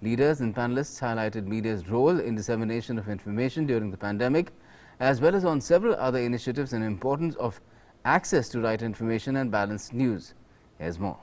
Leaders and panelists highlighted media's role in dissemination of information during the pandemic, as well as on several other initiatives and importance of access to right information and balanced news. Here's more.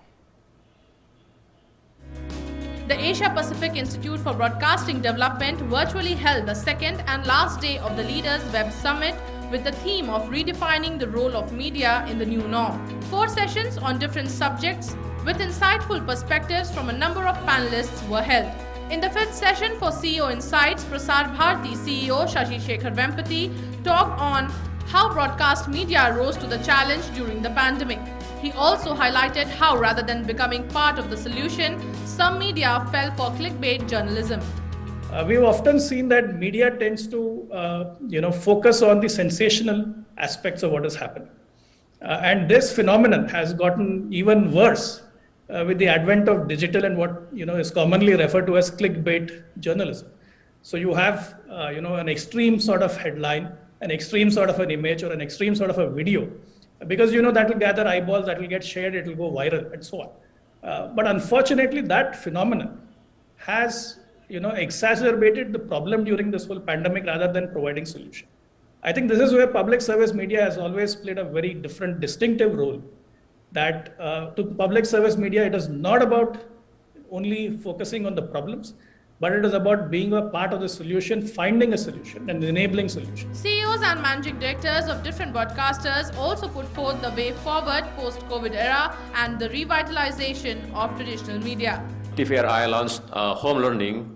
The Asia Pacific Institute for Broadcasting Development virtually held the second and last day of the Leaders Web Summit with the theme of redefining the role of media in the new norm. 4 sessions on different subjects with insightful perspectives from a number of panelists were held. In the 5th session for CEO Insights, Prasar Bharati CEO Shashi Shekhar Vempati talked on how broadcast media rose to the challenge during the pandemic. He also highlighted how, rather than becoming part of the solution, some media fell for clickbait journalism. We've often seen that media tends to, focus on the sensational aspects of what has happened. And this phenomenon has gotten even worse with the advent of digital and what is commonly referred to as clickbait journalism. So you have an extreme sort of headline, an extreme sort of an image, or an extreme sort of a video, because that will gather eyeballs, that will get shared, it will go viral, and so on. But unfortunately, that phenomenon has exacerbated the problem during this whole pandemic rather than providing solution. I think this is where public service media has always played a very different, distinctive role. That to public service media, it is not about only focusing on the problems, but it is about being a part of the solution, finding a solution and enabling solutions. CEOs and managing directors of different broadcasters also put forth the way forward post-COVID era and the revitalization of traditional media. TVRI launched home learning.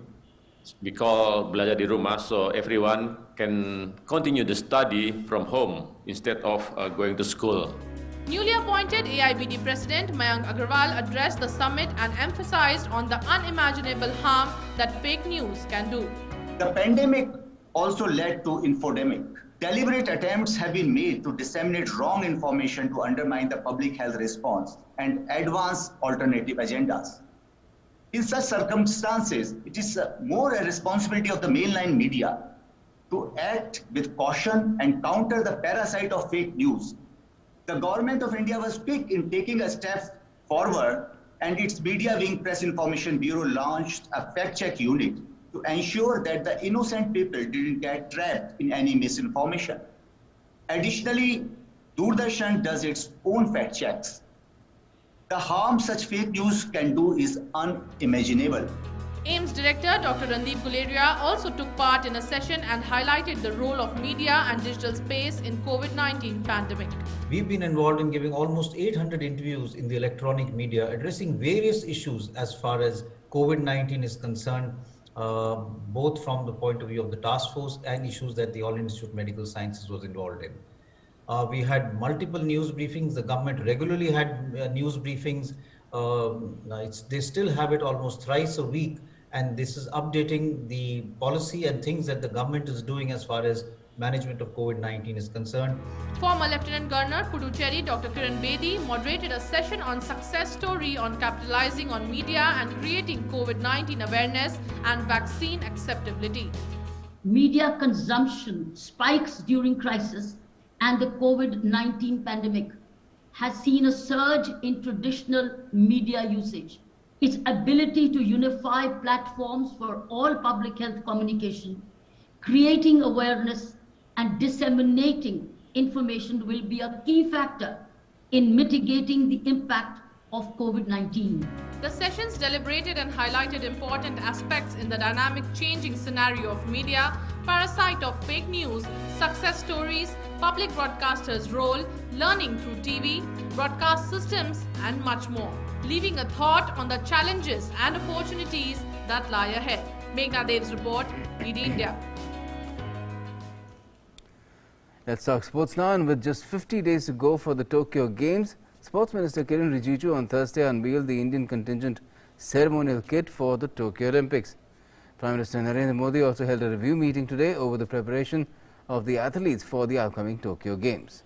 We call belajar di rumah, so everyone can continue the study from home instead of going to school. Newly appointed AIBD President Mayank Agarwal addressed the summit and emphasized on the unimaginable harm that fake news can do. The pandemic also led to infodemic. Deliberate attempts have been made to disseminate wrong information to undermine the public health response and advance alternative agendas. In such circumstances, it is more a responsibility of the mainline media to act with caution and counter the parasite of fake news. The government of India was quick in taking a step forward, and its Media Wing Press Information Bureau launched a fact-check unit to ensure that the innocent people didn't get trapped in any misinformation. Additionally, Doordarshan does its own fact checks. The harm such fake news can do is unimaginable. AIMS Director Dr. Randeep Guleria also took part in a session and highlighted the role of media and digital space in COVID-19 pandemic. We've been involved in giving almost 800 interviews in the electronic media, addressing various issues as far as COVID-19 is concerned, both from the point of view of the task force and issues that the All India Institute of Medical Sciences was involved in. We had multiple news briefings. The government regularly had news briefings. They still have it almost thrice a week, and this is updating the policy and things that the government is doing as far as management of COVID-19 is concerned. Former Lieutenant Governor Puducherry Dr. Kiran Bedi moderated a session on success story on capitalizing on media and creating COVID-19 awareness and vaccine acceptability. Media consumption spikes during crisis, and the COVID-19 pandemic has seen a surge in traditional media usage. its ability to unify platforms for all public health communication, creating awareness and disseminating information will be a key factor in mitigating the impact of COVID-19. The sessions deliberated and highlighted important aspects in the dynamic changing scenario of media, parasite of fake news, success stories, public broadcasters' role, learning through TV, broadcast systems, and much more, leaving a thought on the challenges and opportunities that lie ahead. Meghna Dev's report, DD India. Let's talk sports now, and with just 50 days to go for the Tokyo Games, Sports Minister Kiren Rijiju on Thursday unveiled the Indian contingent ceremonial kit for the Tokyo Olympics. Prime Minister Narendra Modi also held a review meeting today over the preparation of the athletes for the upcoming Tokyo Games.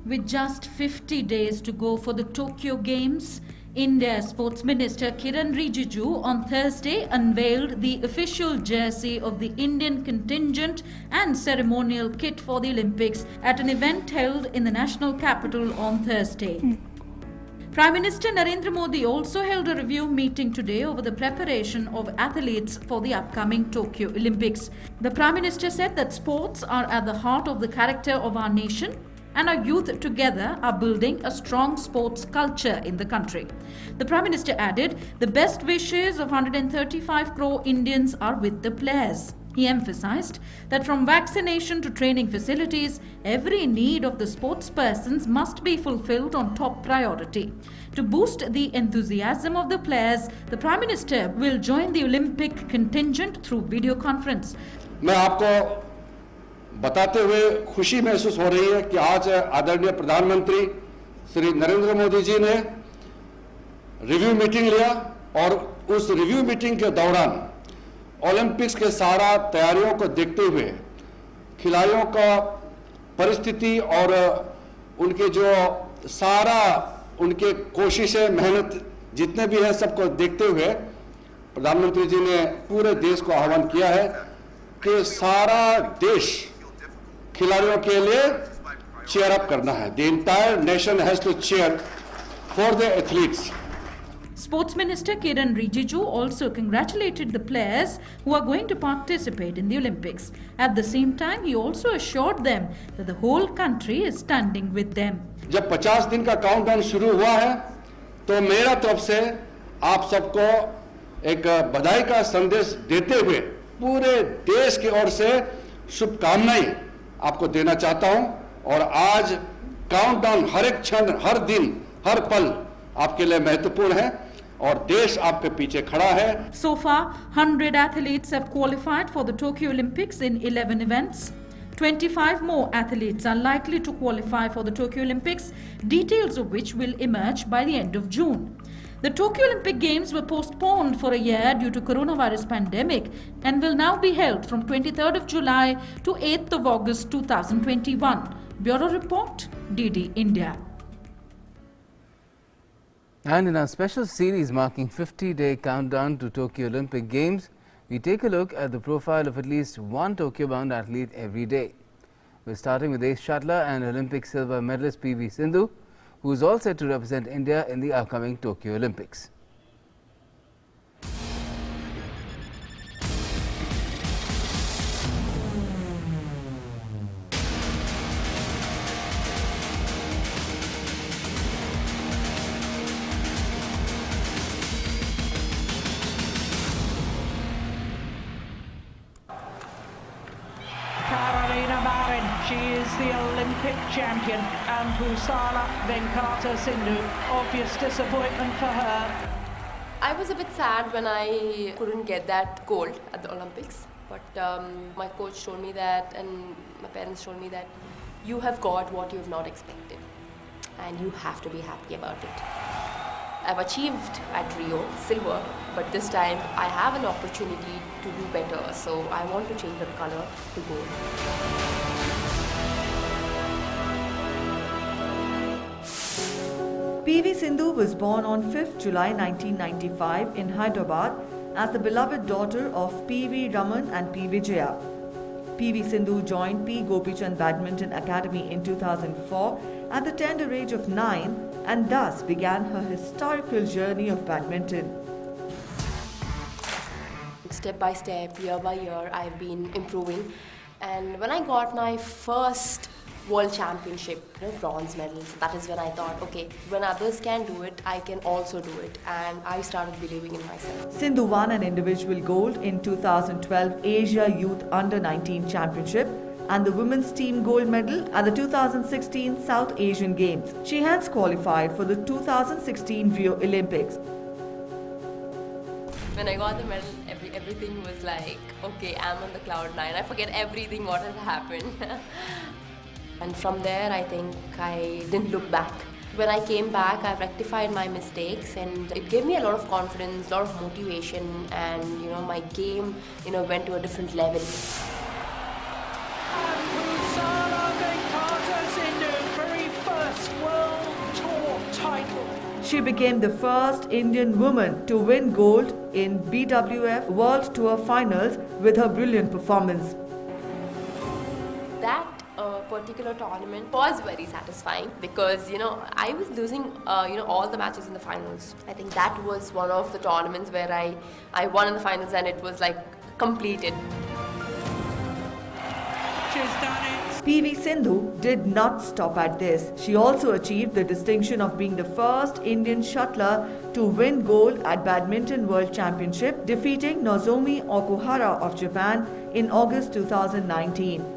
With just 50 days to go for the Tokyo Games, India's Sports Minister Kiren Rijiju on Thursday unveiled the official jersey of the Indian contingent and ceremonial kit for the Olympics at an event held in the national capital on Thursday. Prime Minister Narendra Modi also held a review meeting today over the preparation of athletes for the upcoming Tokyo Olympics. The Prime Minister said that sports are at the heart of the character of our nation, and our youth together are building a strong sports culture in the country. The Prime Minister added, the best wishes of 135 crore Indians are with the players. He emphasized that from vaccination to training facilities, every need of the sports persons must be fulfilled on top priority. To boost the enthusiasm of the players, the Prime Minister will join the Olympic contingent through video conference. मैं आपको बताते हुए खुशी महसूस हो रही है कि आज आदरणीय प्रधानमंत्री श्री नरेंद्र मोदी जी ने रिव्यू मीटिंग लिया और उस रिव्यू मीटिंग के दौरान ओलंपिक्स के सारा तैयारियों को देखते हुए खिलाड़ियों का परिस्थिति और उनके जो सारा उनके कोशिशें मेहनत जितने भी है सबको देखते हुए प्रधानमंत्री जी ने पूरे देश को आह्वान किया है कि सारा देश खिलाड़ियों के लिए cheer up करना है. The entire nation has to cheer for the athletes. Sports Minister Kiren Rijiju also congratulated the players who are going to participate in the Olympics. At the same time, he also assured them that the whole country is standing with them. जब 50 दिन का countdown शुरू हुआ है, तो मेरा तरफ से आप सबको एक बधाई का संदेश देते हुए पूरे देश की ओर से शुभकामनाएं आपको देना चाहता हूं. और आज काउंटडाउन हर एक क्षण, हर दिन, हर पल आपके लिए महत्वपूर्ण है और देश आपके पीछे खड़ा है. So far, 100 athletes have qualified for the Tokyo Olympics in 11 events. 25 more athletes are likely to qualify for the Tokyo Olympics, details of which will emerge by the end of June. The Tokyo Olympic Games were postponed for a year due to coronavirus pandemic and will now be held from 23rd of July to 8th of August 2021. Bureau Report, DD India. And in our special series marking 50-day countdown to Tokyo Olympic Games, we take a look at the profile of at least one Tokyo-bound athlete every day. We're starting with ace shuttler and Olympic silver medalist PV Sindhu, who is all set to represent India in the upcoming Tokyo Olympics. She is the Olympic champion, and Pusala Venkata Sindhu, obvious disappointment for her. I was a bit sad when I couldn't get that gold at the Olympics, but my coach told me that, and my parents told me that you have got what you have not expected, and you have to be happy about it. I've achieved at Rio silver, but this time I have an opportunity to do better, so I want to change the color to gold. PV Sindhu was born on 5th July 1995 in Hyderabad as the beloved daughter of PV Raman and P. Vijaya. PV Sindhu joined P. Gopichand Badminton Academy in 2004 at the tender age of 9 and thus began her historical journey of badminton. Step by step, year by year, I've been improving. And when I got my first World Championship, bronze medal, that is when I thought, okay, when others can do it, I can also do it. And I started believing in myself. Sindhu won an individual gold in 2012 Asia Youth Under-19 Championship and the women's team gold medal at the 2016 South Asian Games. She has qualified for the 2016 Rio Olympics. When I got the medal, everything was like, okay, I'm on the cloud 9. I forget everything what has happened. And from there, I think I didn't look back. When I came back, I rectified my mistakes and it gave me a lot of confidence, a lot of motivation, and my game went to a different level. Very first World Tour title. She became the first Indian woman to win gold in BWF World Tour Finals with her brilliant performance. That particular tournament was very satisfying because I was losing all the matches in the finals. I think that was one of the tournaments where I won in the finals and it was like completed. She's done it. PV Sindhu did not stop at this. She also achieved the distinction of being the first Indian shuttler to win gold at Badminton World Championship, defeating Nozomi Okuhara of Japan in August 2019.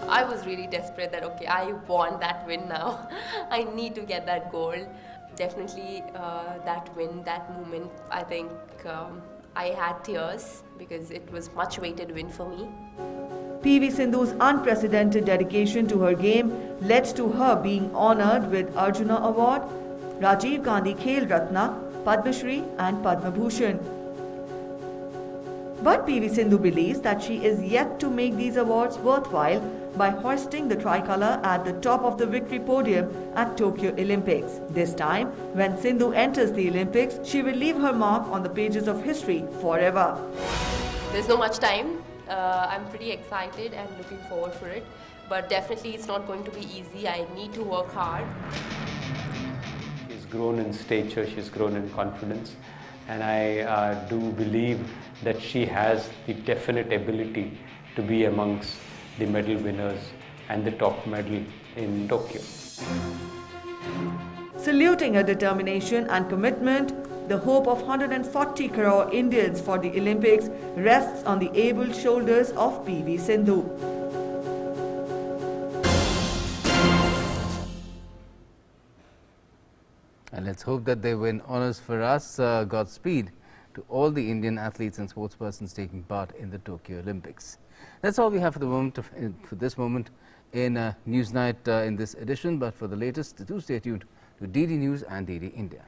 I was really desperate that, okay, I want that win now. I need to get that gold. Definitely that win, that moment, I think I had tears because it was much weighted win for me. PV Sindhu's unprecedented dedication to her game led to her being honoured with Arjuna Award, Rajiv Gandhi Khel Ratna, Padma Shri and Padma Bhushan. But PV Sindhu believes that she is yet to make these awards worthwhile by hoisting the tricolour at the top of the victory podium at Tokyo Olympics. This time, when Sindhu enters the Olympics, she will leave her mark on the pages of history forever. There's no much time. I'm pretty excited and looking forward for it. But definitely it's not going to be easy. I need to work hard. She's grown in stature, she's grown in confidence. And I do believe that she has the definite ability to be amongst the medal winners and the top medal in Tokyo. Saluting her determination and commitment, the hope of 140 crore Indians for the Olympics rests on the able shoulders of PV Sindhu. And let's hope that they win honours for us. Godspeed to all the Indian athletes and sportspersons taking part in the Tokyo Olympics. That's all we have for the moment for this moment in Newsnight in this edition. But for the latest, do stay tuned to DD News and DD India.